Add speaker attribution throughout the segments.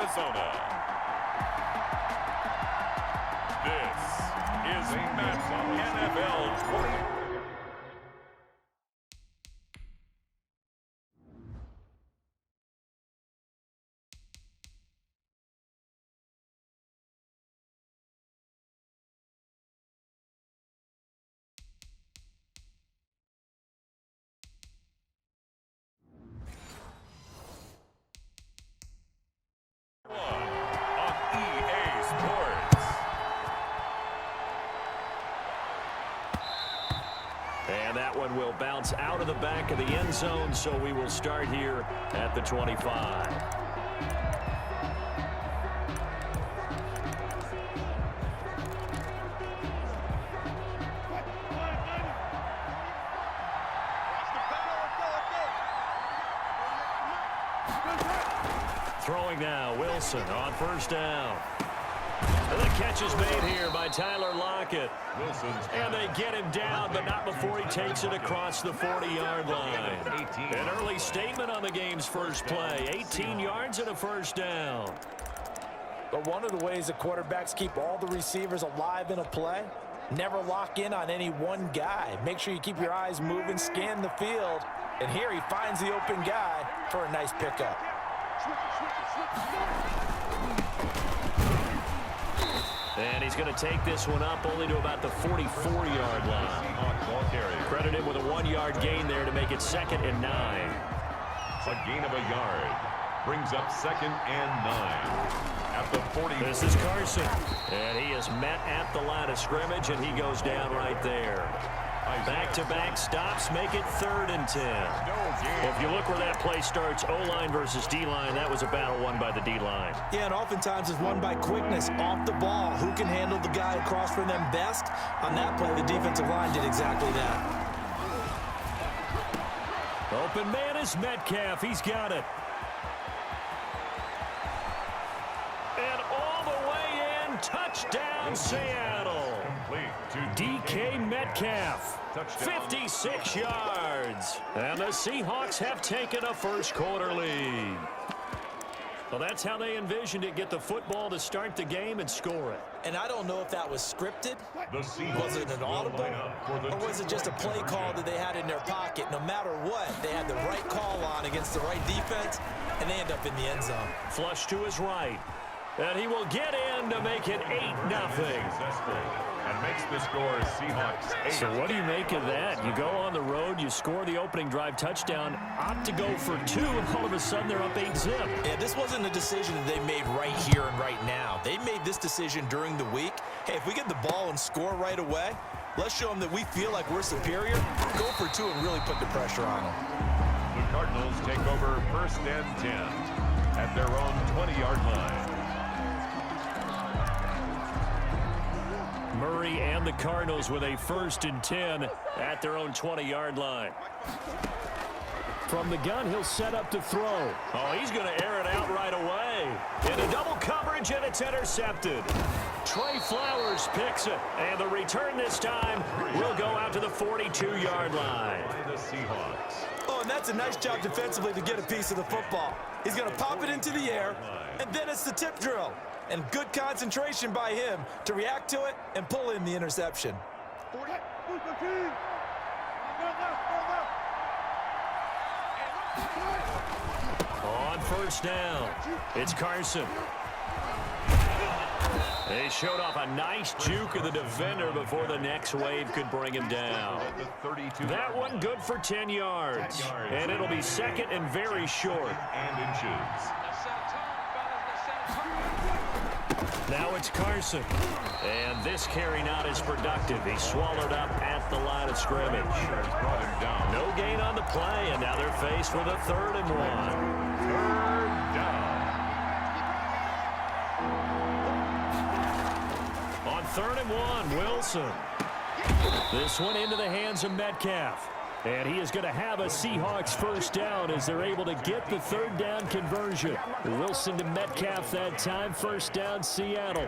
Speaker 1: Arizona. This is Madden NFL 20.
Speaker 2: And that one will bounce out of the back of the end zone, so we will start here at the 25. Throwing now, Wilson on first down. And the catch is made here by Tyler Lockett. And they get him down, but not before he takes it across the 40-yard line. An early statement on the game's first play. 18 yards and a first down.
Speaker 3: But one of the ways that quarterbacks keep all the receivers alive in a play, never lock in on any one guy. Make sure you keep your eyes moving, scan the field. And here he finds the open guy for a nice pickup.
Speaker 2: And he's going to take this one up only to about the 44-yard line. Credit him with a 1-yard gain there to make it 2nd and 9.
Speaker 1: A gain of a yard brings up 2nd and 9 at the 40.
Speaker 2: This is Carson. And he is met at the line of scrimmage, and he goes down right there. Back-to-back stops make it 3rd and 10. Well, if you look where that play starts, O-line versus D-line, that was a battle won by the D-line.
Speaker 3: Yeah, and oftentimes it's won by quickness off the ball. Who can handle the guy across from them best? On that play, the defensive line did exactly that.
Speaker 2: Open man is Metcalf. He's got it. And all the way in, touchdown Seattle. DK Metcalf, 56 yards. And the Seahawks have taken a first-quarter lead. Well, that's how they envisioned it, get the football to start the game and score it.
Speaker 3: And I don't know if that was scripted. Was it an audible? Or was it just a play call that they had in their pocket? No matter what, they had the right call on against the right defense, and they end up in the end zone.
Speaker 2: Flush to his right. And he will get in to make it 8-0.
Speaker 1: And makes the score Seahawks 8.
Speaker 2: So what do you make of that? You go on the road, you score the opening drive touchdown, opt to go for 2, and all of a sudden they're up 8-zip.
Speaker 3: Yeah, this wasn't a decision that they made right here and right now. They made this decision during the week. Hey, if we get the ball and score right away, let's show them that we feel like we're superior. Go for 2 and really put the pressure on them.
Speaker 1: The Cardinals take over 1st and 10 at their own 20-yard line.
Speaker 2: Murray and the Cardinals with a 1st and 10 at their own 20-yard line. From the gun, he'll set up to throw. Oh, he's going to air it out right away. Into double coverage, and it's intercepted. Trey Flowers picks it, and the return this time will go out to the 42-yard line.
Speaker 1: The Seahawks.
Speaker 3: Oh, and that's a nice job defensively to get a piece of the football. He's going to pop it into the air, and then it's the tip drill. And good concentration by him to react to it and pull in the interception.
Speaker 2: On first down, it's Carson. They showed off a nice juke of the defender before the next wave could bring him down. That one good for 10 yards. And it'll be 2nd and very short.
Speaker 1: And inches.
Speaker 2: Now it's Carson. And this carry not as productive. He's swallowed up at the line of scrimmage. No gain on the play, and now they're faced with a 3rd and 1.
Speaker 1: 3rd down.
Speaker 2: On 3rd and 1, Wilson. This one into the hands of Metcalf. And he is going to have a Seahawks first down as they're able to get the 3rd down conversion. Wilson to Metcalf that time. First down, Seattle.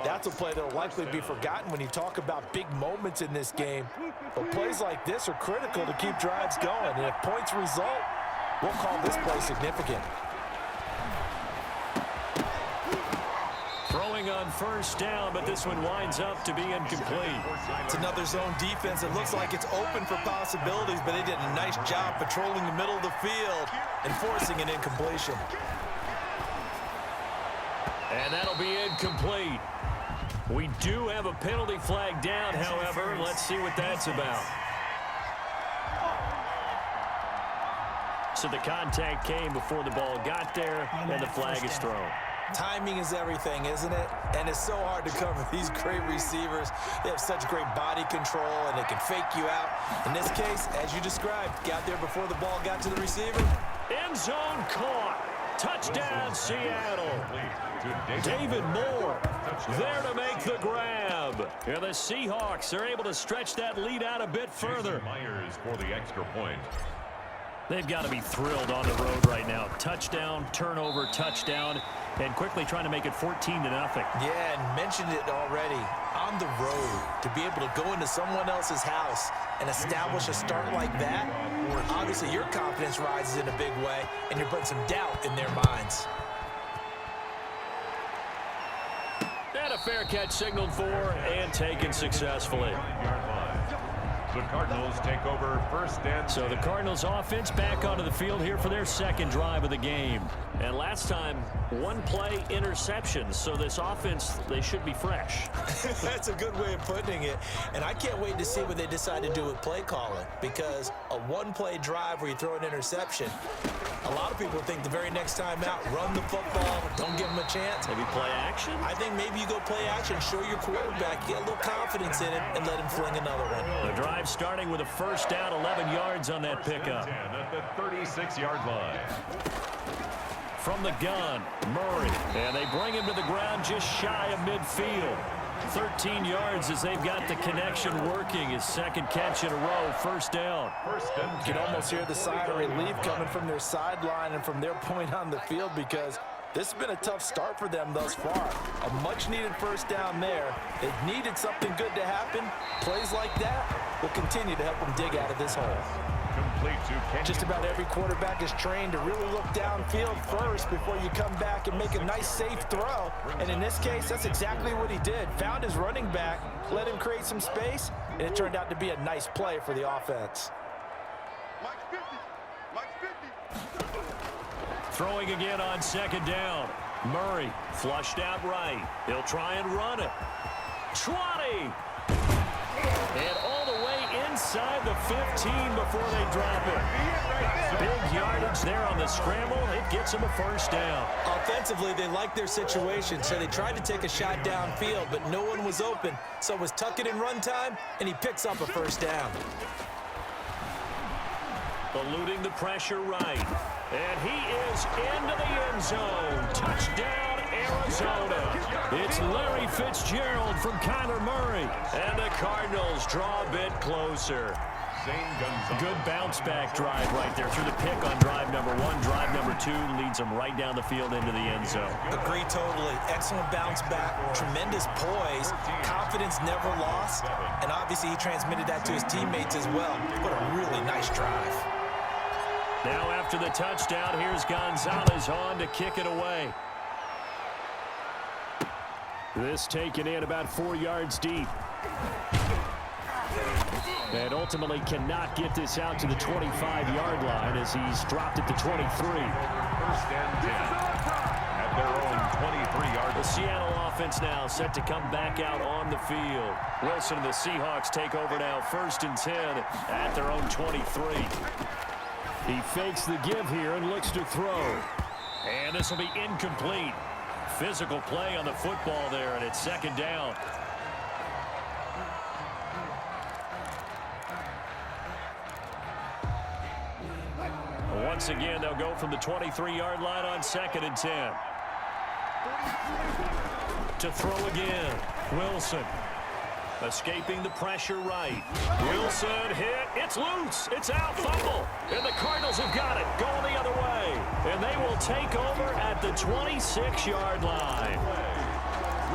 Speaker 3: That's a play that will likely be forgotten when you talk about big moments in this game. But plays like this are critical to keep drives going. And if points result, we'll call this play significant.
Speaker 2: throwing on first down, but this one winds up to be incomplete.
Speaker 3: It's another zone defense. It looks like it's open for possibilities, but they did a nice job patrolling the middle of the field and forcing an incompletion.
Speaker 2: And that'll be incomplete. We do have a penalty flag down, however. Let's see what that's about. So the contact came before the ball got there, and the flag is thrown.
Speaker 3: Timing is everything, isn't it? And it's so hard to cover these great receivers. They have such great body control, and they can fake you out. In this case, as you described, got there before the ball got to the receiver.
Speaker 2: End zone caught. Touchdown, Seattle. David Moore there to make the grab. And the Seahawks are able to stretch that lead out a bit further.
Speaker 1: Myers for the extra point.
Speaker 2: They've got to be thrilled on the road right now. Touchdown, turnover, touchdown, and quickly trying to make it 14-0.
Speaker 3: Yeah, and mentioned it already. On the road, to be able to go into someone else's house and establish a start like that, obviously your confidence rises in a big way, and you're putting some doubt in their minds.
Speaker 2: And a fair catch signaled for and taken successfully.
Speaker 1: The Cardinals take over first and 10.
Speaker 2: So the Cardinals offense back onto the field here for their second drive of the game. And last time, one play interceptions. So this offense, they should be fresh.
Speaker 3: That's a good way of putting it. And I can't wait to see what they decide to do with play calling, because a one-play drive where you throw an interception, a lot of people think the very next time out, run the football, don't give them a chance.
Speaker 2: Maybe play action?
Speaker 3: I think maybe you go play action, show your quarterback, get a little confidence in it, and let him fling another one.
Speaker 2: The drive starting with a first down, 11 yards on that pickup.
Speaker 1: 10 at the 36-yard line.
Speaker 2: From the gun, Murray. And they bring him to the ground just shy of midfield. 13 yards as they've got the connection working. His second catch in a row, first down.
Speaker 1: First and 10.
Speaker 3: You can almost hear the sigh of relief coming from their sideline and from their point on the field, because this has been a tough start for them thus far. A much-needed first down there. They've needed something good to happen. Plays like that will continue to help them dig out of this hole.
Speaker 1: Complete to Kenyon.
Speaker 3: Just about every quarterback is trained to really look downfield first before you come back and make a nice, safe throw. And in this case, that's exactly what he did. Found his running back, let him create some space, and it turned out to be a nice play for the offense.
Speaker 2: Throwing again on second down. Murray flushed out right. He'll try and run it. 20! And all the way inside the 15 before they drop it. Big yardage there on the scramble. It gets them a first down.
Speaker 3: Offensively, they liked their situation, so they tried to take a shot downfield, but no one was open. So it was tuck it in run time, and he picks up a first down.
Speaker 2: Eluding the pressure right. And he is into the end zone. Touchdown, Arizona. It's Larry Fitzgerald from Kyler Murray. And the Cardinals draw a bit closer. Good bounce-back drive right there through the pick on drive number 1. Drive number 2 leads them right down the field into the end zone.
Speaker 3: Agree totally. Excellent bounce back. Tremendous poise. Confidence never lost. And obviously he transmitted that to his teammates as well. What a really nice drive.
Speaker 2: Now after the touchdown, here's Gonzalez on to kick it away. This taken in about 4 yards deep. And ultimately cannot get this out to the 25-yard line as he's dropped at the 23.
Speaker 1: First and 10 at their own 23-yard.
Speaker 2: The Seattle offense now set to come back out on the field. Wilson and the Seahawks take over now, first and 10 at their own 23. He fakes the give here and looks to throw. And this will be incomplete. Physical play on the football there, and it's second down. Once again, they'll go from the 23-yard line on second and 10. To throw again, Wilson. Escaping the pressure right. Wilson hit. It's loose. It's out. Fumble. And the Cardinals have got it. Going the other way. And they will take over at the 26-yard line.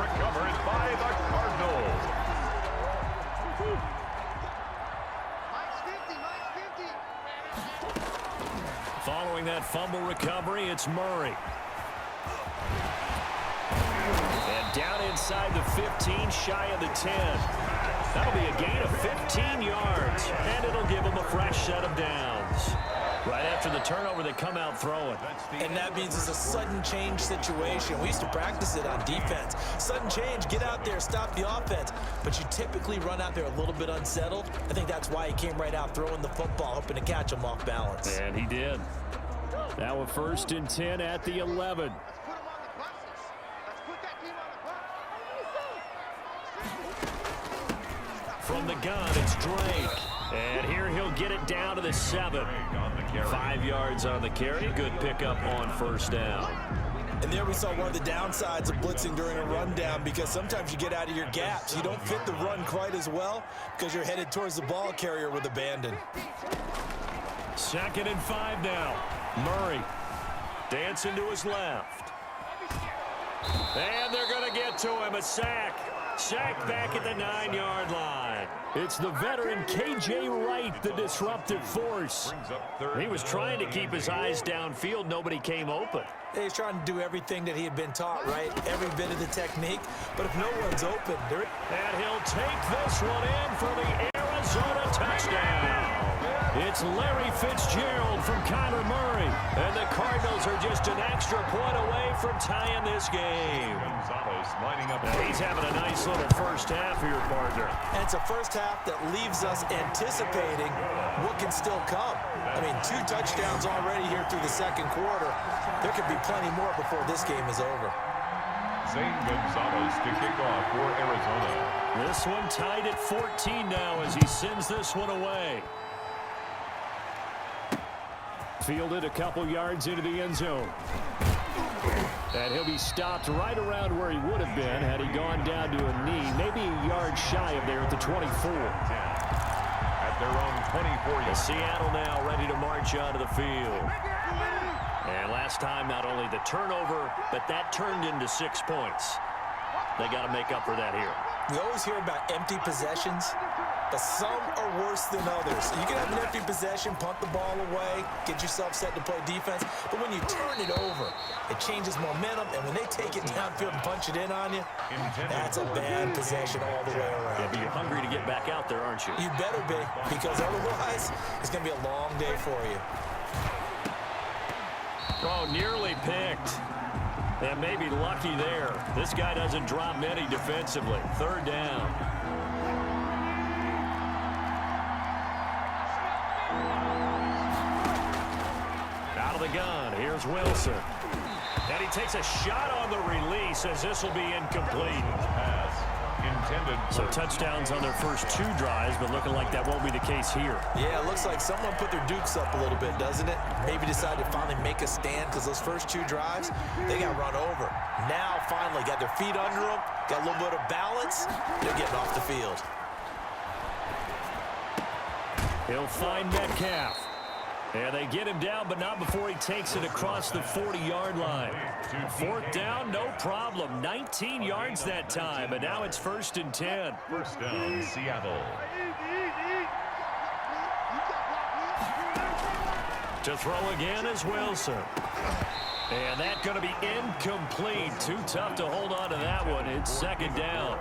Speaker 1: Recovered by the Cardinals.
Speaker 2: Following that fumble recovery, it's Murray. And down inside the 15, shy of the 10. That'll be a gain of 15 yards, and it'll give them a fresh set of downs. Right after the turnover, they come out throwing.
Speaker 3: And that means it's a sudden change situation. We used to practice it on defense. Sudden change, get out there, stop the offense. But you typically run out there a little bit unsettled. I think that's why he came right out throwing the football, hoping to catch him off balance.
Speaker 2: And he did. Now a 1st and 10 at the 11. From the gun, it's Drake. And here he'll get it down to the 7. 5 yards on the carry. Good pickup on 1st down.
Speaker 3: And there we saw one of the downsides of blitzing during a rundown, because sometimes you get out of your gaps. You don't fit the run quite as well because you're headed towards the ball carrier with abandon.
Speaker 2: 2nd and 5 now. Murray dancing to his left. And they're going to get to him. A sack. Sack back at the 9-yard line. It's the veteran K.J. Wright, the disruptive force. He was trying to keep his eyes downfield. Nobody came open.
Speaker 3: He's trying to do everything that he had been taught, right? Every bit of the technique. But if no one's open,
Speaker 2: and he'll take this one in for the Arizona touchdown. It's Larry Fitzgerald from Kyler Murray. And the Cardinals are just an extra point away from tying this game. He's having a nice little first half here, partner.
Speaker 3: And it's a first half that leaves us anticipating what can still come. I mean, 2 touchdowns already here through the 2nd quarter. There could be plenty more before this game is over.
Speaker 1: Zane Gonzalez to kick off for Arizona.
Speaker 2: This one tied at 14 now as he sends this one away. Fielded a couple yards into the end zone. And he'll be stopped right around where he would have been had he gone down to a knee, maybe a yard shy of there at the 24.
Speaker 1: At their own 24.
Speaker 2: Seattle now ready to march onto the field. And last time, not only the turnover, but that turned into 6 points. They got to make up for that here.
Speaker 3: We always hear about empty possessions, but some are worse than others. You can have an empty possession, punt the ball away, get yourself set to play defense, but when you turn it over, it changes momentum, and when they take it downfield and punch it in on you, that's a bad possession all the way around.
Speaker 2: Yeah, but you're hungry to get back out there, aren't you?
Speaker 3: You better be, because otherwise, it's going to be a long day for you.
Speaker 2: Oh, nearly picked. And maybe lucky there. This guy doesn't drop many defensively. 3rd down. Out of the gun. Here's Wilson. And he takes a shot on the release as this will be incomplete.
Speaker 1: Pass intended.
Speaker 2: So touchdowns on their first 2 drives, but looking like that won't be the case here.
Speaker 3: Yeah, it looks like someone put their dukes up a little bit, doesn't it? Maybe decided to finally make a stand because those first 2 drives, they got run over. Now, finally, got their feet under them, got a little bit of balance. They're getting off the field.
Speaker 2: He'll find Metcalf. And they get him down, but not before he takes it across the 40-yard line. 4th down, no problem. 19 yards that time, and now it's 1st and 10.
Speaker 1: 1st down, Seattle.
Speaker 2: To throw again is Wilson. And that's going to be incomplete. Too tough to hold on to that one. It's 2nd down.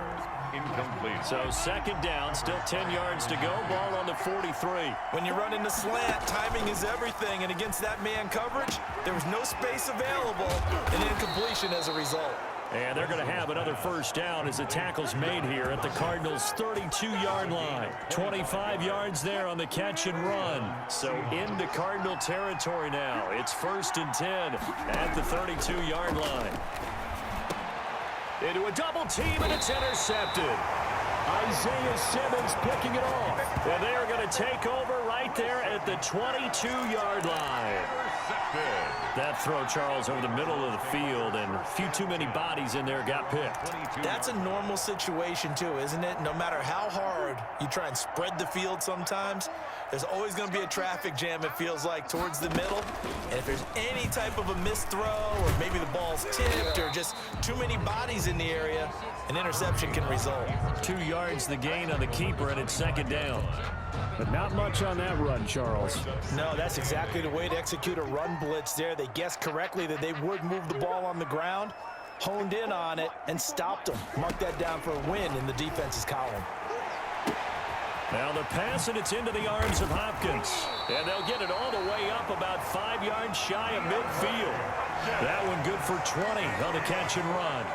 Speaker 1: Incomplete.
Speaker 2: So 2nd down, still 10 yards to go. Ball on the 43.
Speaker 3: When you run into slant, timing is everything. And against that man coverage, there was no space available, and incompletion as a result.
Speaker 2: And they're going to have another 1st down as the tackle's made here at the Cardinals' 32-yard line. 25 yards there on the catch and run. So into Cardinal territory now. It's 1st and 10 at the 32-yard line. Into a double team, and it's intercepted. Isaiah Simmons picking it off. And they are going to take over right there at the 22-yard line. That throw, Charles, over the middle of the field, and a few too many bodies in there got picked.
Speaker 3: That's a normal situation, too, isn't it? No matter how hard you try and spread the field sometimes, there's always going to be a traffic jam, it feels like, towards the middle. And if there's any type of a missed throw, or maybe the ball's tipped, or just too many bodies in the area, an interception can result.
Speaker 2: 2 yards the gain on the keeper, and it's 2nd down. But not much on that run, Charles.
Speaker 3: No, that's exactly the way to execute a run blitz there. They guessed correctly that they would move the ball on the ground. honed in on it and stopped him. Mark that down for a win in the defense's column.
Speaker 2: Now the pass, and it's into the arms of Hopkins. And they'll get it all the way up about 5 yards shy of midfield. That one good for 20 on the catch and run.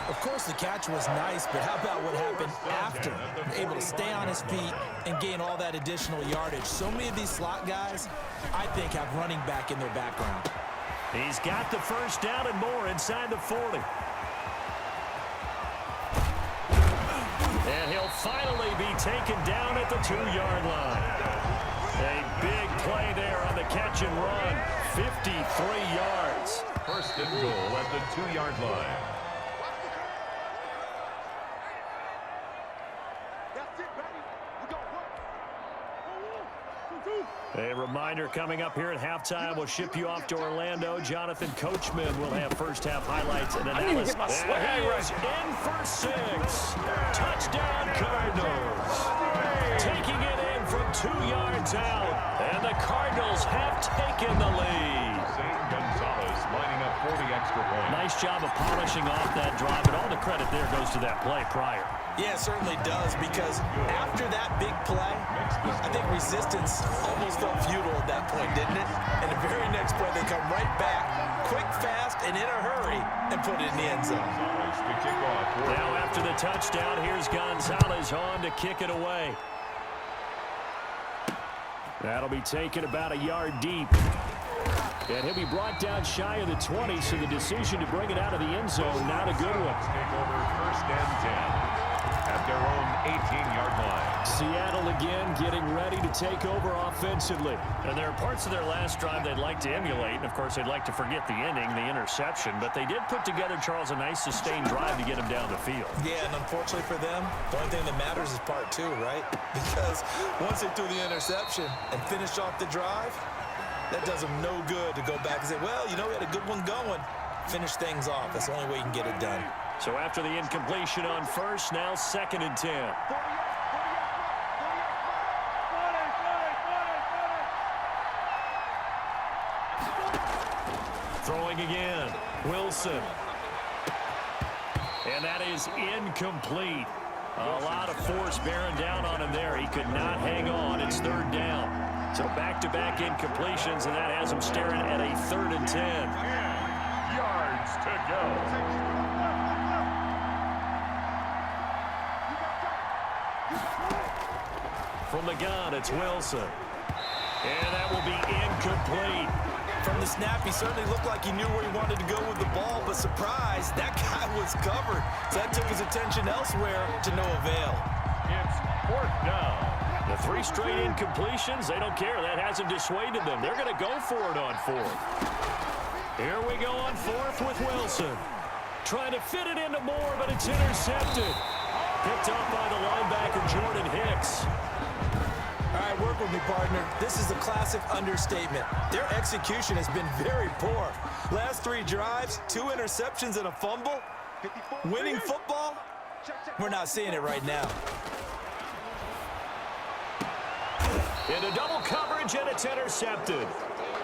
Speaker 4: Of course, the catch was nice, but how about what happened after? Able to stay on his feet and gain all that additional yardage. So many of these slot guys, I think, have running back in their background.
Speaker 2: He's got the first down and more inside the 40. And he'll finally be taken down at the 2-yard line. A big play there on the catch and run. 53 yards.
Speaker 1: First and goal at the 2-yard line.
Speaker 2: A reminder coming up here at halftime. We'll ship you off to Orlando. Jonathan Coachman will have first-half highlights and analysis. And he is in for 6. Touchdown, Cardinals. Taking it in from 2 yards out. And the Cardinals have taken the lead.
Speaker 1: Gonzalez lining up for the extra point.
Speaker 2: Nice job of polishing off that drive, and all the credit there goes to that play prior.
Speaker 3: Yeah, it certainly does, because after that big play, I think resistance almost felt futile at that point, didn't it? And the very next play, they come right back, quick, fast, and in a hurry, and put it in the end zone.
Speaker 2: Now after the touchdown, here's Gonzalez on to kick it away. That'll be taken about a yard deep. And he'll be brought down shy of the 20, so the decision to bring it out of the end zone, not a good one.
Speaker 1: Take over first and 10 at their own 18-yard line.
Speaker 2: Seattle again getting ready to take over offensively. And there are parts of their last drive they'd like to emulate. And, of course, they'd like to forget the ending, the interception. But they did put together, Charles, a nice sustained drive to get them down the field.
Speaker 3: Yeah, and unfortunately for them, the only thing that matters is part 2, right? Because once they threw the interception and finished off the drive, that does them no good to go back and say, well, you know, we had a good one going. Finish things off. That's the only way you can get it done.
Speaker 2: So after the incompletion on first, now 2nd and 10. Throwing again. Wilson. And that is incomplete. A lot of force bearing down on him there. He could not hang on. It's 3rd down. So back-to-back incompletions, and that has him staring at a 3rd and 10.
Speaker 1: 10 yards to go.
Speaker 2: From the gun, it's Wilson. And that will be incomplete.
Speaker 3: From the snap, he certainly looked like he knew where he wanted to go with the ball, but surprise, that guy was covered. So that took his attention elsewhere to no avail.
Speaker 1: It's 4th down.
Speaker 2: The 3 straight incompletions, they don't care. That hasn't dissuaded them. They're going to go for it on 4th. Here we go on 4th with Wilson. Trying to fit it into Moore, but it's intercepted. Picked up by the linebacker, Jordan Hicks.
Speaker 3: All right, work with me, partner. This is a classic understatement. Their execution has been very poor. Last 3 drives, 2 interceptions and a fumble. Winning football? We're not seeing it right now.
Speaker 2: Into double coverage, and it's intercepted.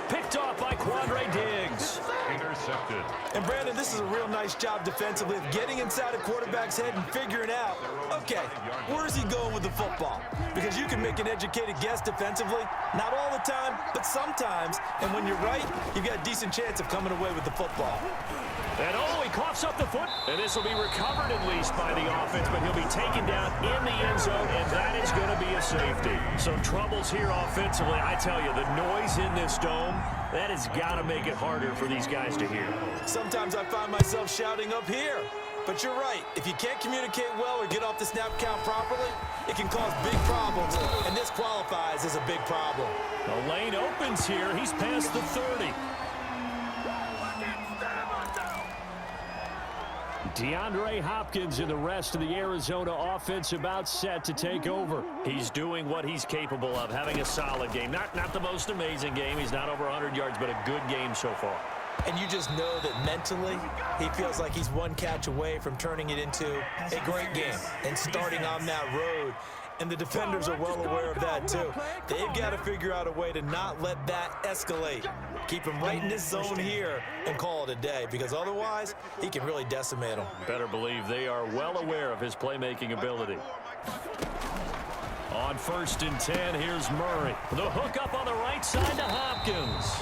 Speaker 2: Picked off by Quandre Diggs.
Speaker 1: Intercepted.
Speaker 3: And, Brandon, this is a real nice job defensively of getting inside a quarterback's head and figuring out, okay, where's he going with the football? Because you can make an educated guess defensively, not all the time, but sometimes. And when you're right, you've got a decent chance of coming away with the football.
Speaker 2: And, oh, he coughs up the foot. And this will be recovered at least by the offense, but he'll be taken down in the end zone, and that is going to be a safety. So troubles here offensively. I tell you, the noise in this dome, that has got to make it harder for these guys to hear.
Speaker 3: Sometimes I find myself shouting up here. But you're right. If you can't communicate well or get off the snap count properly, it can cause big problems, and this qualifies as a big problem.
Speaker 2: The lane opens here. He's past the 30. DeAndre Hopkins and the rest of the Arizona offense about set to take over. He's doing what he's capable of, having a solid game. Not the most amazing game. He's not over 100 yards, but a good game so far.
Speaker 3: And you just know that mentally, he feels like he's one catch away from turning it into a great game and starting on that road. And the defenders are well aware of that, too. They've got to figure out a way to not let that escalate.
Speaker 4: Keep him right in this zone here and call it a day, because otherwise he can really decimate them.
Speaker 2: Better believe they are well aware of his playmaking ability. On 1st and 10, here's Murray. The hook up on the right side to Hopkins.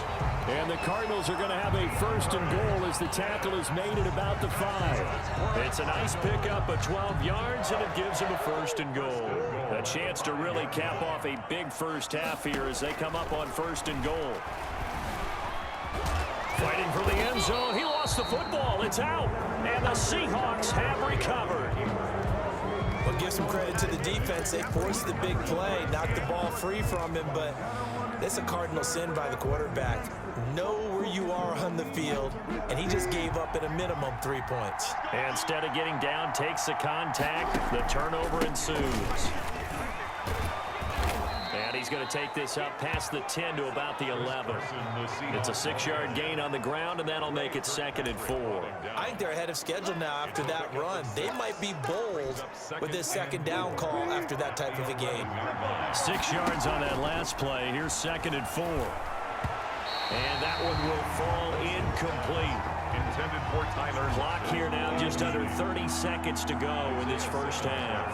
Speaker 2: And the Cardinals are going to have a 1st and goal as the tackle is made at about the 5. It's a nice pickup of 12 yards, and it gives him a 1st and goal. A chance to really cap off a big first half here as they come up on 1st and goal. Fighting for the end zone. He lost the football. It's out. And the Seahawks have recovered.
Speaker 4: Well, give some credit to the defense. They forced the big play, knocked the ball free from him, but that's a cardinal sin by the quarterback. Know where you are on the field, and he just gave up at a minimum 3 points.
Speaker 2: And instead of getting down, takes the contact. The turnover ensues. And he's going to take this up past the 10 to about the 11. It's a 6-yard gain on the ground, and that'll make it 2nd and 4.
Speaker 4: I think they're ahead of schedule now after that run. They might be bold with this 2nd down call after that type of a game.
Speaker 2: 6 yards on that last play. Here's 2nd and 4. And that one will fall incomplete.
Speaker 1: Intended for Tyler.
Speaker 2: Clock here now just under 30 seconds to go in this first half.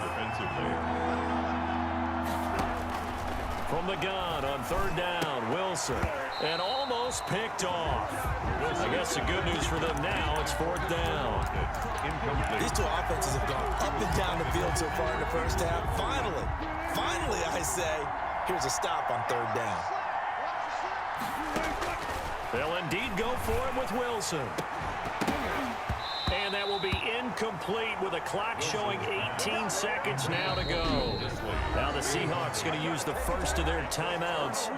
Speaker 2: From the gun on 3rd down, Wilson. And almost picked off. I guess the good news for them now, it's 4th down.
Speaker 4: These two offenses have gone up and down the field so far in the first half. Finally, I say, here's a stop on 3rd down.
Speaker 2: They'll indeed go for it with Wilson. And that will be incomplete with a clock showing 18 seconds now to go. Now the Seahawks going to use the first of their timeouts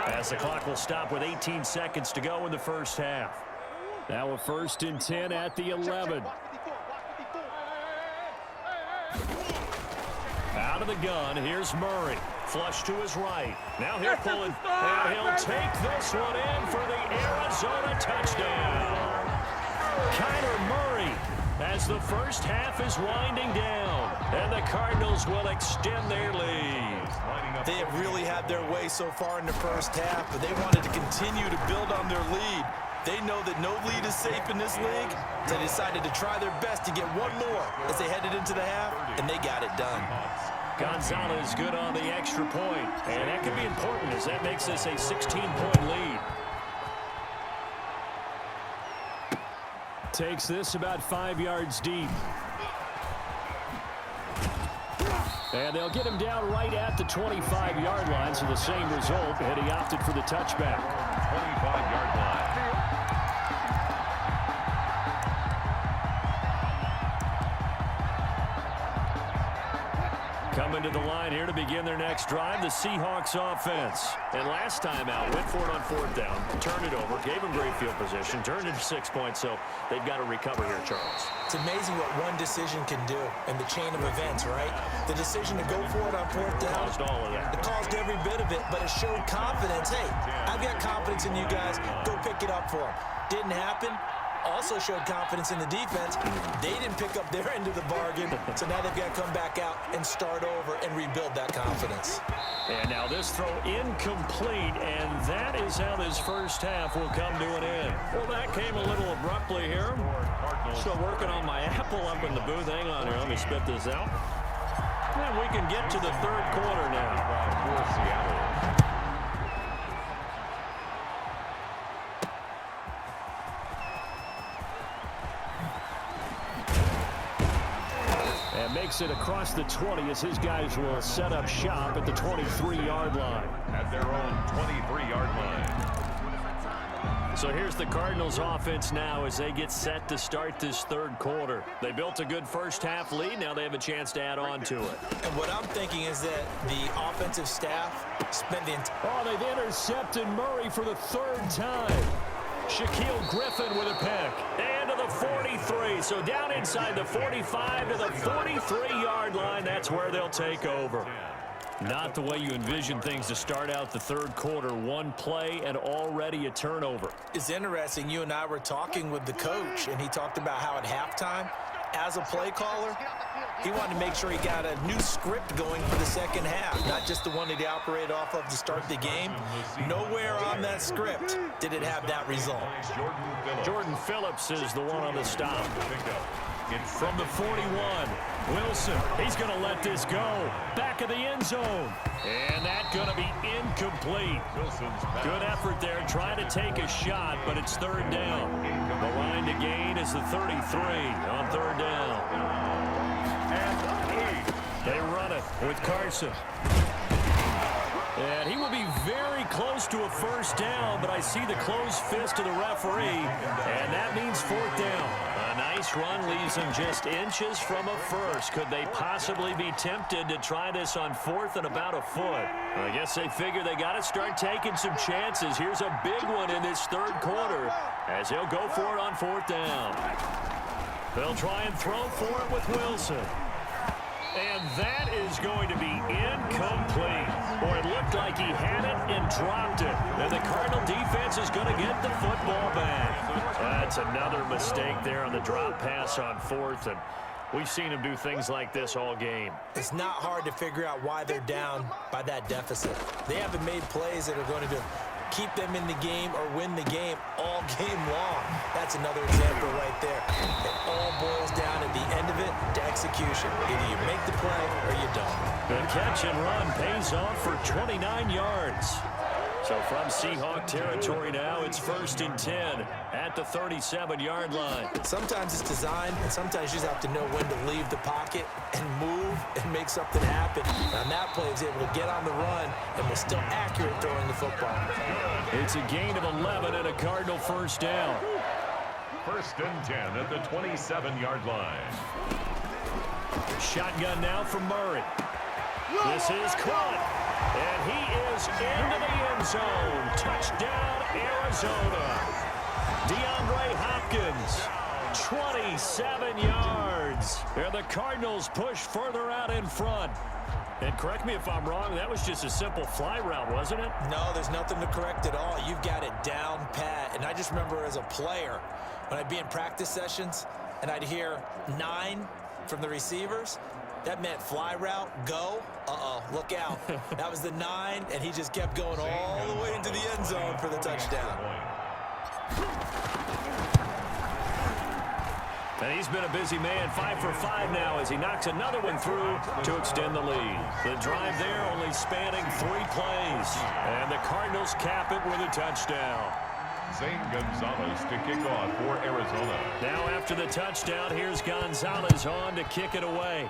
Speaker 2: as the clock will stop with 18 seconds to go in the first half. Now a 1st and 10 at the 11. Out of the gun, here's Murray. Flush to his right. Now he'll pull it, and he'll take this one in for the Arizona touchdown. Kyler Murray, as the first half is winding down, and the Cardinals will extend their lead.
Speaker 4: They have really had their way so far in the first half, but they wanted to continue to build on their lead. They know that no lead is safe in this league, so they decided to try their best to get one more as they headed into the half, and they got it done.
Speaker 2: Gonzalez good on the extra point, and that could be important as that makes this a 16-point lead. Takes this about 5 yards deep. And they'll get him down right at the 25-yard line, so the same result, and he opted for the touchback.
Speaker 1: 25-yard line.
Speaker 2: Coming to the line here to begin their next drive, the Seahawks offense. And last time out, went for it on 4th down, turned it over, gave them great field position, turned it 6 points, so they've got to recover here, Charles.
Speaker 4: It's amazing what one decision can do in the chain of events, right? The decision to go for it on 4th down.
Speaker 2: Caused all of that.
Speaker 4: It caused every bit of it, but it showed confidence. Hey, I've got confidence in you guys. Go pick it up for them. Didn't happen. Also showed confidence in the defense. They didn't pick up their end of the bargain, so now they've got to come back out and start over and rebuild that confidence.
Speaker 2: And now this throw incomplete, and that is how this first half will come to an end. Well, that came a little abruptly here. Still working on my apple up in the booth. Hang on here. Let me spit this out. And we can get to the 3rd quarter now.
Speaker 1: For Seattle.
Speaker 2: Makes it across the 20 as his guys will set up shop at the 23-yard line.
Speaker 1: At their own 23-yard line.
Speaker 2: So here's the Cardinals offense now as they get set to start this 3rd quarter. They built a good first half lead. Now they have a chance to add on to it.
Speaker 4: And what I'm thinking is that the offensive staff spent the
Speaker 2: Oh, they've intercepted Murray for the 3rd time. Shaquille Griffin with a pick. And to the 43. So down inside the 45 to the 43-yard line. That's where they'll take over. Not the way you envision things to start out the 3rd quarter. One play and already a turnover.
Speaker 4: It's interesting. You and I were talking with the coach, and he talked about how at halftime as a play caller, he wanted to make sure he got a new script going for the second half, not just the one that he operated off of to start the game. Nowhere on that script did it have that result.
Speaker 2: Jordan Phillips is the one on the stop. From the 41, Wilson, he's going to let this go. Back of the end zone. And that's going to be incomplete. Good effort there, trying to take a shot, but it's third down. The line to gain is the 33 on third down. They run it with Carson. And he will be very close to a first down, but I see the closed fist of the referee, and that means fourth down. A nice run leaves him just inches from a first. Could they possibly be tempted to try this on fourth and about a foot? I guess they figure they got to start taking some chances. Here's a big one in this third quarter as he'll go for it on fourth down. They'll try and throw for it with Wilson. And that is going to be incomplete. Or it looked like he had it and dropped it. And the Cardinal defense is going to get the football back. That's another mistake there on the drop pass on fourth. And we've seen him do things like this all game.
Speaker 4: It's not hard to figure out why they're down by that deficit. They haven't made plays that are going to keep them in the game or win the game all game long. That's another example right there. It all boils down at the end of it to execution. Either you make the play or you don't.
Speaker 2: The catch and run pays off for 29 yards. So from Seahawk territory now, it's 1st and 10 at the 37-yard line.
Speaker 4: Sometimes it's designed, and sometimes you just have to know when to leave the pocket and move and make something happen. On that play, he was able to get on the run and was still accurate throwing the football.
Speaker 2: It's a gain of 11 and a Cardinal first down.
Speaker 1: 1st and 10 at the 27-yard line.
Speaker 2: Shotgun now from Murray. This is caught. And he is into the end zone. Touchdown, Arizona. DeAndre Hopkins, 27 yards. And the Cardinals push further out in front. And correct me if I'm wrong, that was just a simple fly route, wasn't it?
Speaker 4: No, there's nothing to correct at all. You've got it down pat. And I just remember as a player, when I'd be in practice sessions and I'd hear 9 from the receivers, that meant fly route, go. Look out. That was the 9, and he just kept going all the way into the end zone for the touchdown.
Speaker 2: And he's been a busy man, 5 for 5 now as he knocks another one through to extend the lead. The drive there only spanning 3 plays. And the Cardinals cap it with a touchdown.
Speaker 1: Zane Gonzalez to kick off for Arizona.
Speaker 2: Now after the touchdown, here's Gonzalez on to kick it away.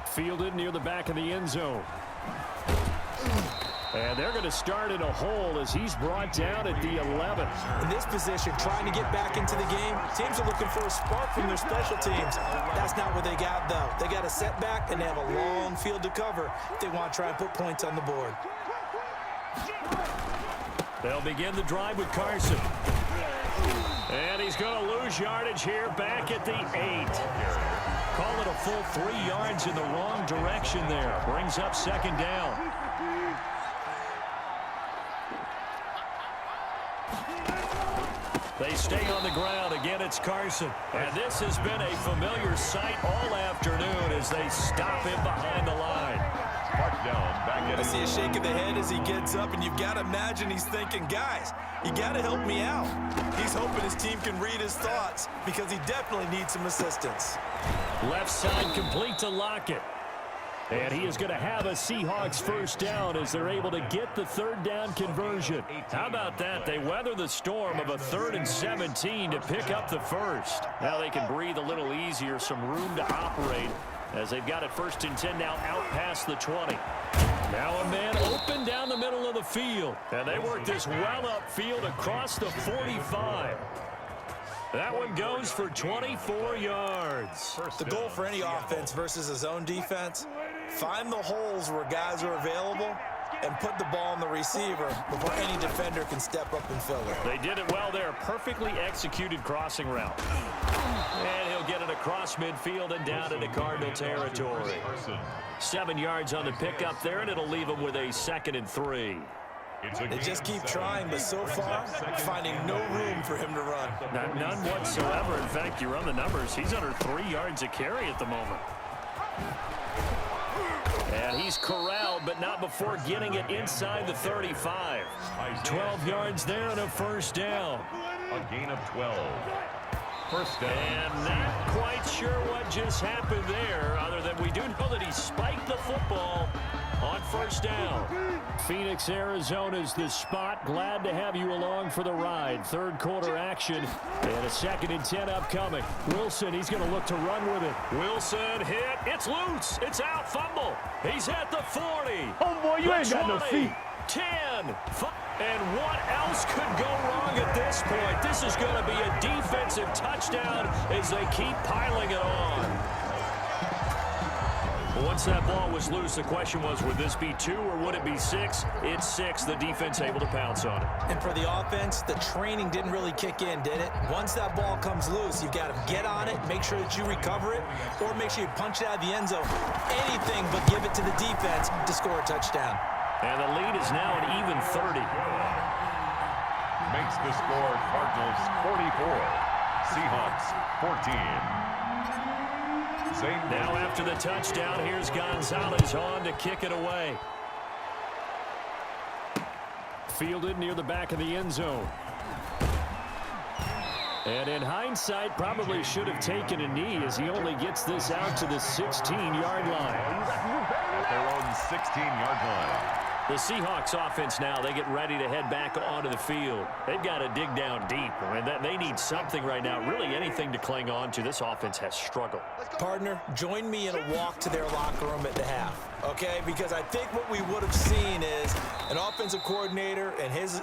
Speaker 2: Fielded near the back of the end zone. And they're going to start in a hole as he's brought down at the 11.
Speaker 4: In this position, trying to get back into the game, teams are looking for a spark from their special teams. That's not what they got, though. They got a setback, and they have a long field to cover if they want to try and put points on the board.
Speaker 2: They'll begin the drive with Carson. And he's going to lose yardage here back at the 8. Call it a full 3 yards in the wrong direction there. Brings up 2nd down. They stay on the ground. Again, it's Carson. And this has been a familiar sight all afternoon as they stop him behind the line.
Speaker 1: Mark down, back at
Speaker 4: I see a shake of the head as he gets up, and you've got to imagine he's thinking, guys, you got to help me out. He's hoping his team can read his thoughts because he definitely needs some assistance.
Speaker 2: Left side complete to Lockett. And he is going to have a Seahawks first down as they're able to get the 3rd down conversion. How about that? They weather the storm of a 3rd and 17 to pick up the first. Now they can breathe a little easier, some room to operate as they've got it 1st and 10 now out past the 20. Now a man open down the middle of the field. And they work this well upfield across the 45. That one goes for 24 yards.
Speaker 4: The goal for any offense versus a zone defense, find the holes where guys are available and put the ball on the receiver before any defender can step up and fill it.
Speaker 2: They did it well there. Perfectly executed crossing route. And he'll get it across midfield and down into Cardinal territory. 7 yards on the pickup there, and it'll leave him with a 2nd and 3.
Speaker 3: They just keep trying, but so far, finding no room for him to run.
Speaker 2: None whatsoever. In fact, you run the numbers. He's under 3 yards a carry at the moment. And he's corralled, but not before getting it inside the 35. 12 yards there and a first down.
Speaker 1: A gain of 12. First down.
Speaker 2: And not quite sure what just happened there, other than we do know that he spiked the football on first down. Phoenix, Arizona's the spot. Glad to have you along for the ride. Third quarter action and a 2nd and 10 upcoming. Wilson, he's going to look to run with it. Wilson hit. It's loose. It's out. Fumble. He's at the 40.
Speaker 5: Oh, boy, you ain't got no feet.
Speaker 2: 10. And what else could go wrong at this point? This is going to be a defensive touchdown as they keep piling it on. Once that ball was loose, the question was, would this be 2 or would it be 6? It's 6. The defense able to pounce on it.
Speaker 4: And for the offense, the training didn't really kick in, did it? Once that ball comes loose, you've got to get on it, make sure that you recover it, or make sure you punch it out of the end zone. Anything but give it to the defense to score a touchdown.
Speaker 2: And the lead is now an even 30.
Speaker 1: Makes the score Cardinals 44. Seahawks 14.
Speaker 2: Now after the touchdown, here's Gonzalez on to kick it away. Fielded near the back of the end zone. And in hindsight, probably should have taken a knee as he only gets this out to the 16-yard line.
Speaker 1: At their own 16-yard line.
Speaker 2: The Seahawks offense now, they get ready to head back onto the field. They've got to dig down deep. I mean, they need something right now, really anything to cling on to. This offense has struggled.
Speaker 4: Partner, join me in a walk to their locker room at the half, okay? Because I think what we would have seen is an offensive coordinator and his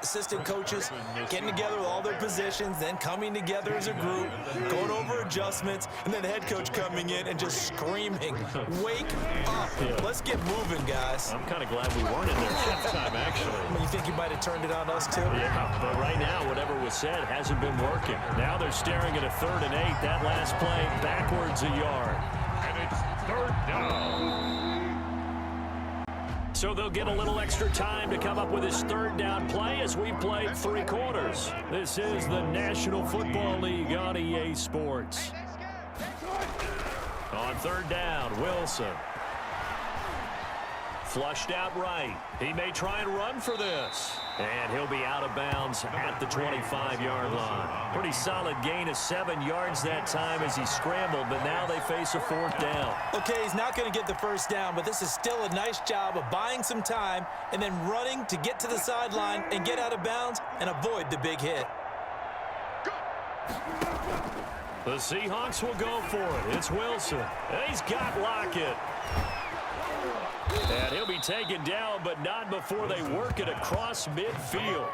Speaker 4: assistant coaches getting together with all their positions, then coming together as a group, going over adjustments, and then the head coach coming in and just screaming, wake up. Let's get moving, guys.
Speaker 2: I'm kind of glad we weren't in there halftime, actually.
Speaker 4: You think you might have turned it on us, too?
Speaker 2: Yeah, but right now, whatever was said hasn't been working. Now they're staring at a 3rd and 8. That last play, backwards a yard.
Speaker 1: And it's 3rd down.
Speaker 2: So they'll get a little extra time to come up with his 3rd down play as we played 3 quarters. This is the National Football League on EA Sports. On 3rd down, Wilson. Flushed out right. He may try and run for this. And he'll be out of bounds at the 25-yard line. Pretty solid gain of 7 yards that time as he scrambled, but now they face a 4th down.
Speaker 4: Okay, he's not going to get the first down, but this is still a nice job of buying some time and then running to get to the sideline and get out of bounds and avoid the big hit.
Speaker 2: The Seahawks will go for it. It's Wilson. And he's got Lockett. And he'll be taken down, but not before they work it across midfield.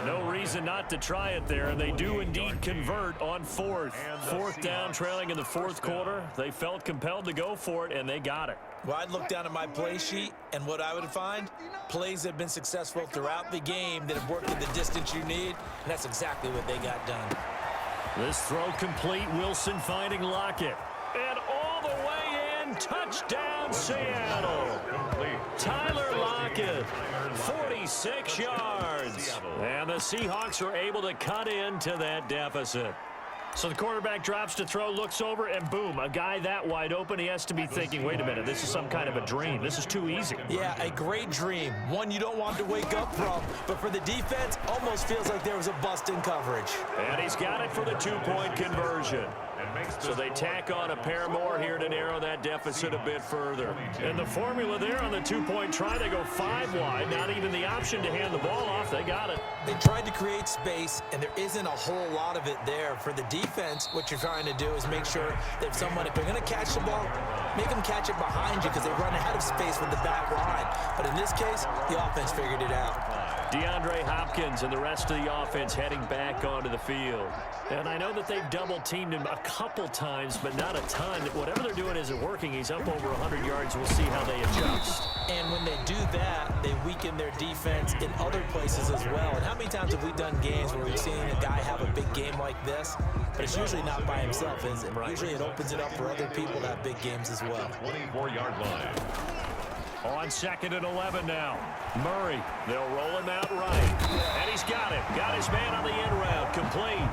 Speaker 2: No reason not to try it there, and they do indeed convert on 4th. 4th down, trailing in the 4th quarter. They felt compelled to go for it, and they got it.
Speaker 4: Well, I'd look down at my play sheet, and what I would find, plays that have been successful throughout the game that have worked at the distance you need, and that's exactly what they got done.
Speaker 2: This throw complete. Wilson finding Lockett. And all the way in, touchdown Seattle. Tyler Lockett, 46 yards. And the Seahawks are able to cut into that deficit. So the quarterback drops to throw, looks over, and boom, a guy that wide open. He has to be thinking, wait a minute, this is some kind of a dream. This is too easy.
Speaker 4: Yeah, a great dream. One you don't want to wake up from. But for the defense, almost feels like there was a bust in coverage.
Speaker 2: And he's got it for the 2-point conversion. So they tack on a pair more here to narrow that deficit a bit further. And the formula there on the 2-point try, they go 5 wide. Not even the option to hand the ball off. They got it.
Speaker 4: They tried to create space, and there isn't a whole lot of it there. For the defense, what you're trying to do is make sure that if they're going to catch the ball, make them catch it behind you because they run out of space with the back line. But in this case, the offense figured it out.
Speaker 2: DeAndre Hopkins and the rest of the offense heading back onto the field. And I know that they've double-teamed him a couple times, but not a ton. Whatever they're doing isn't working. He's up over 100 yards. We'll see how they adjust.
Speaker 4: And when they do that, they weaken their defense in other places as well. And how many times have we done games where we've seen a guy have a big game like this? But it's usually not by himself, is it? Usually it opens it up for other people to have big games as well.
Speaker 1: 24-yard line.
Speaker 2: On 2nd and 11 now. Murray, they'll roll him out right. And he's got it. Got his man on the end route. Complete.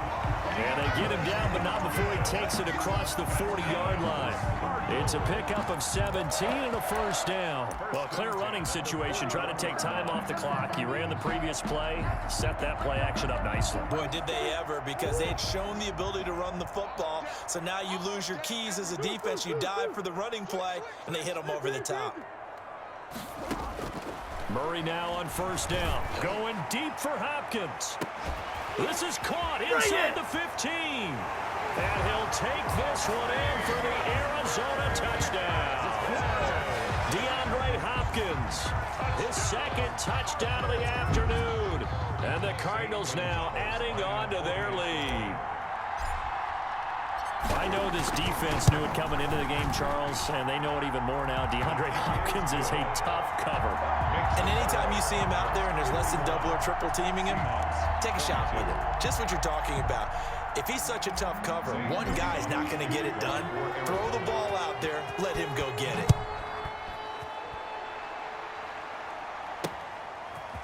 Speaker 2: And they get him down, but not before he takes it across the 40-yard line. It's a pickup of 17 and a first down. Well, clear running situation. Try to take time off the clock. You ran the previous play, set that play action up nicely.
Speaker 4: Boy, did they ever, because they'd shown the ability to run the football. So now you lose your keys as a defense. You dive for the running play, and they hit them over the top.
Speaker 2: Murray now on first down. Going deep for Hopkins. This is caught inside the 15. And he'll take this one in for the Arizona touchdown. DeAndre Hopkins, his second touchdown of the afternoon. And the Cardinals now adding on to their lead. I know this defense knew it coming into the game, Charles, and they know it even more now. DeAndre Hopkins is a tough cover.
Speaker 4: And anytime you see him out there and there's less than double or triple teaming him, take a shot with him. Just what you're talking about. If he's such a tough cover, one guy's not going to get it done. Throw the ball out there, let him go get it.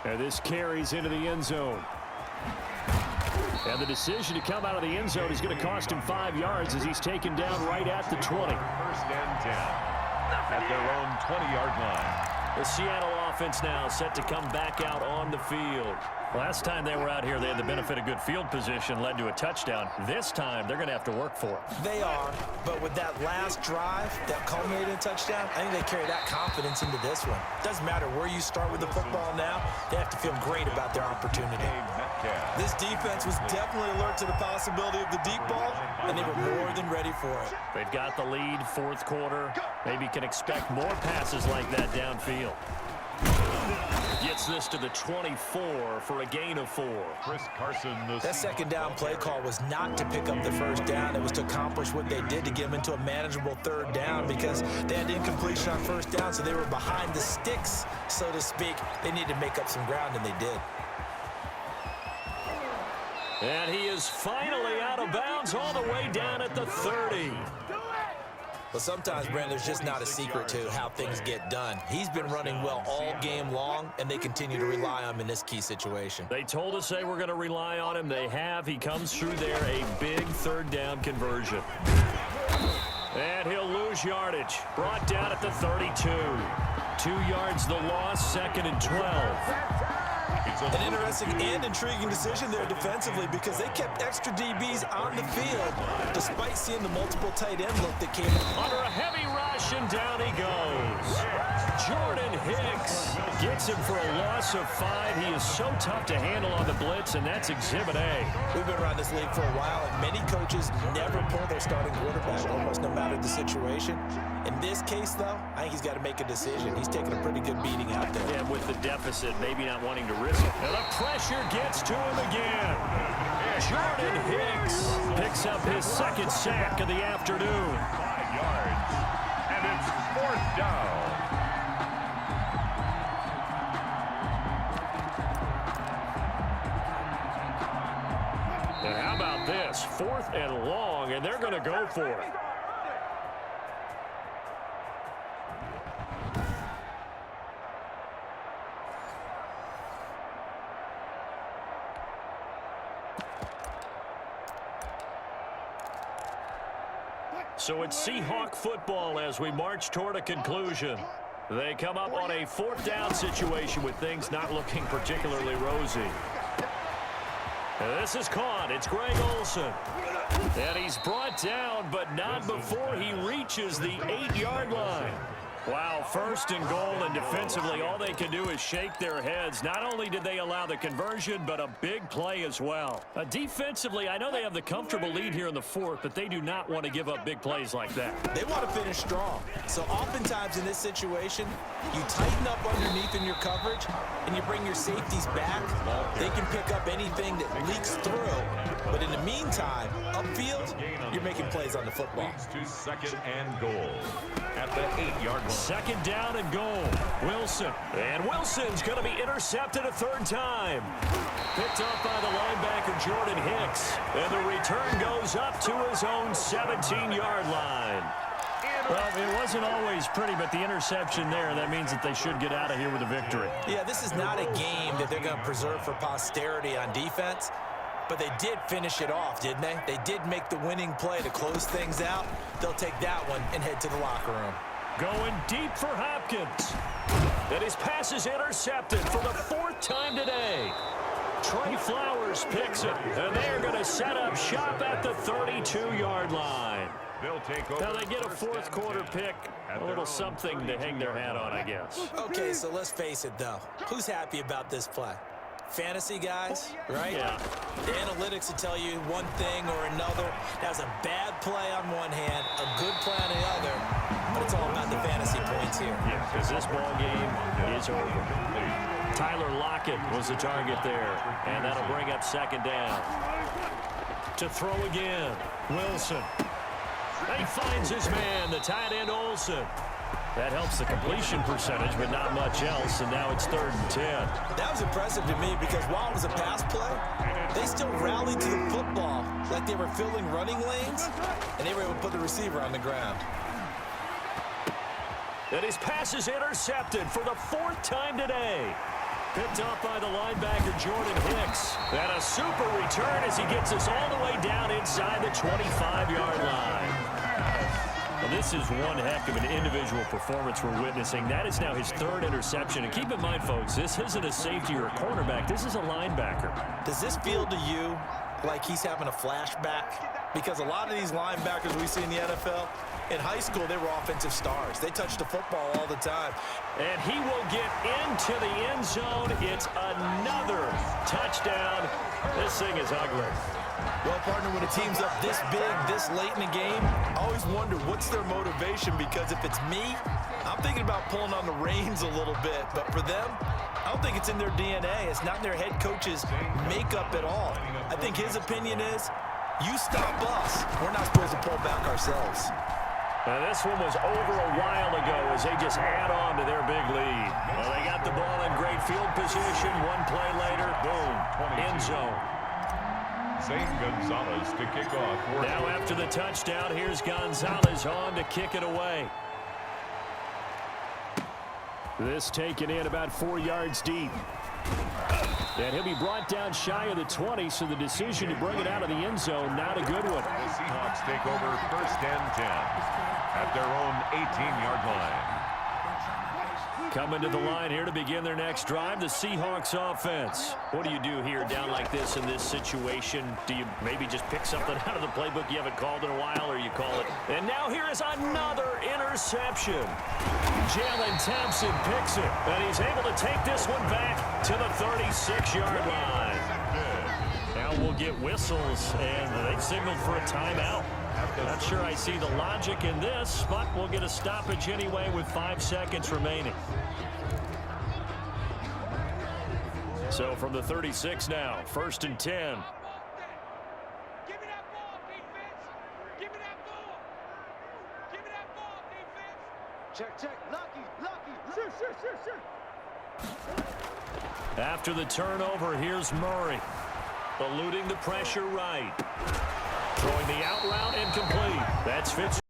Speaker 2: And this carries into the end zone. And the decision to come out of the end zone is going to cost him 5 yards as he's taken down right at the 20.
Speaker 1: First and 10 at their own 20-yard line.
Speaker 2: The Seattle offense now set to come back out on the field. Last time they were out here, they had the benefit of good field position, led to a touchdown. This time, they're going to have to work for it.
Speaker 4: They are, but with that last drive that culminated in a touchdown, I think they carry that confidence into this one. Doesn't matter where you start with the football now, they have to feel great about their opportunity. This defense was definitely alert to the possibility of the deep ball, and they were more than ready for it.
Speaker 2: They've got the lead, fourth quarter. Maybe can expect more passes like that downfield. Gets this to the 24 for a gain of 4.
Speaker 1: Chris Carson.
Speaker 4: That second down play call was not to pick up the first down. It was to accomplish what they did to get them into a manageable third down because they had incompletion on first down, so they were behind the sticks, so to speak. They needed to make up some ground, and they did.
Speaker 2: And he is finally out of bounds all the way down at the 30.
Speaker 4: But sometimes, Brand, there's just not a secret to how things get done. He's been running well all game long, and they continue to rely on him in this key situation.
Speaker 2: They told us they were going to rely on him. They have. He comes through there, a big third down conversion. And he'll lose yardage. Brought down at the 32. 2 yards the loss, 2nd and 12.
Speaker 4: An interesting and intriguing decision there defensively because they kept extra DBs on the field despite seeing the multiple tight end look that came
Speaker 2: under a heavy rush, and down he goes. Jordan Hicks gets him for a loss of 5. He is so tough to handle on the blitz, and that's Exhibit A.
Speaker 4: We've been around this league for a while, and many coaches never pull their starting quarterback, almost no matter the situation. In this case, though, I think he's got to make a decision. He's taking a pretty good beating out there.
Speaker 2: Yeah, with the deficit, maybe not wanting to risk it. And the pressure gets to him again. Jordan Hicks picks up his second sack of the afternoon.
Speaker 1: 5 yards, and it's 4th down.
Speaker 2: And how about this? 4th and long, and they're going to go for it. So it's Seahawk football as we march toward a conclusion. They come up on a 4th down situation with things not looking particularly rosy. And this is caught. It's Greg Olsen. And he's brought down, but not before he reaches the 8-yard line. Wow, 1st and goal, and defensively all they can do is shake their heads. Not only did they allow the conversion, but a big play as well. Defensively, I know they have the comfortable lead here in the 4th, but they do not want to give up big plays like that.
Speaker 4: They want to finish strong. So oftentimes in this situation, you tighten up underneath in your coverage, and you bring your safeties back. They can pick up anything that leaks through. But in the meantime, upfield, you're making plays on the football.
Speaker 1: To 2nd and goal at the 8-yard line.
Speaker 2: 2nd down and goal. Wilson. And Wilson's going to be intercepted a 3rd time. Picked up by the linebacker, Jordan Hicks. And the return goes up to his own 17-yard line. Well, it wasn't always pretty, but the interception there, that means that they should get out of here with a victory.
Speaker 4: Yeah, this is not a game that they're going to preserve for posterity on defense, but they did finish it off, didn't they? They did make the winning play to close things out. They'll take that one and head to the locker room.
Speaker 2: Going deep for Hopkins. And his pass is intercepted for the 4th time today. Trey Flowers picks it, and they're going to set up shop at the 32-yard line.
Speaker 1: They'll take over.
Speaker 2: Now they get a 4th quarter pick, a little something to hang their hat on, I guess.
Speaker 4: Okay, so let's face it, though. Who's happy about this play? Fantasy guys, right?
Speaker 2: Yeah.
Speaker 4: The analytics will tell you one thing or another. That was a bad play on one hand, a good play on the other, but it's all about the fantasy points here.
Speaker 2: Yeah, because this ball game is over. Tyler Lockett was the target there, and that'll bring up 2nd down. To throw again, Wilson. He finds his man, the tight end Olsen. That helps the completion percentage, but not much else, and now it's 3rd and 10.
Speaker 4: That was impressive to me because while it was a pass play, they still rallied to the football like they were filling running lanes, and they were able to put the receiver on the ground.
Speaker 2: And his pass is intercepted for the 4th time today. Picked off by the linebacker, Jordan Hicks. And a super return as he gets us all the way down inside the 25-yard line. Well, this is one heck of an individual performance we're witnessing. That is now his 3rd interception. And keep in mind, folks, this isn't a safety or a cornerback. This is a linebacker.
Speaker 4: Does this feel to you like he's having a flashback? Because a lot of these linebackers we see in the NFL, in high school, they were offensive stars. They touched the football all the time.
Speaker 2: And he will get into the end zone. It's another touchdown. This thing is ugly.
Speaker 4: Well, partner, when a team's up this big, this late in the game, I always wonder what's their motivation, because if it's me, I'm thinking about pulling on the reins a little bit. But for them, I don't think it's in their DNA. It's not in their head coach's makeup at all. I think his opinion is, you stop us. We're not supposed to pull back ourselves.
Speaker 2: Now, this one was over a while ago as they just add on to their big lead. Well, they got the ball in great field position. One play later, boom, end zone.
Speaker 1: Zane Gonzalez to kick off.
Speaker 2: Now after the touchdown, here's Gonzalez on to kick it away. This taken in about 4 yards deep. And he'll be brought down shy of the 20, so the decision to bring it out of the end zone, not a good one.
Speaker 1: The Seahawks take over 1st and 10 at their own 18-yard line.
Speaker 2: Coming to the line here to begin their next drive, the Seahawks offense. What do you do here down like this in this situation? Do you maybe just pick something out of the playbook you haven't called in a while, or you call it? And now here is another interception. Jalen Thompson picks it, and he's able to take this one back to the 36-yard line. Now we'll get whistles, and they've signaled for a timeout. Not sure I see the logic in this, but we'll get a stoppage anyway with 5 seconds remaining. So from the 36 now, 1st and 10.
Speaker 6: Give me that ball, defense. Give me that ball. Give me that ball, defense. Check. Lucky. Sure.
Speaker 2: After the turnover, here's Murray. Eluding the pressure right. Throwing the out route incomplete. That's Fitzgerald.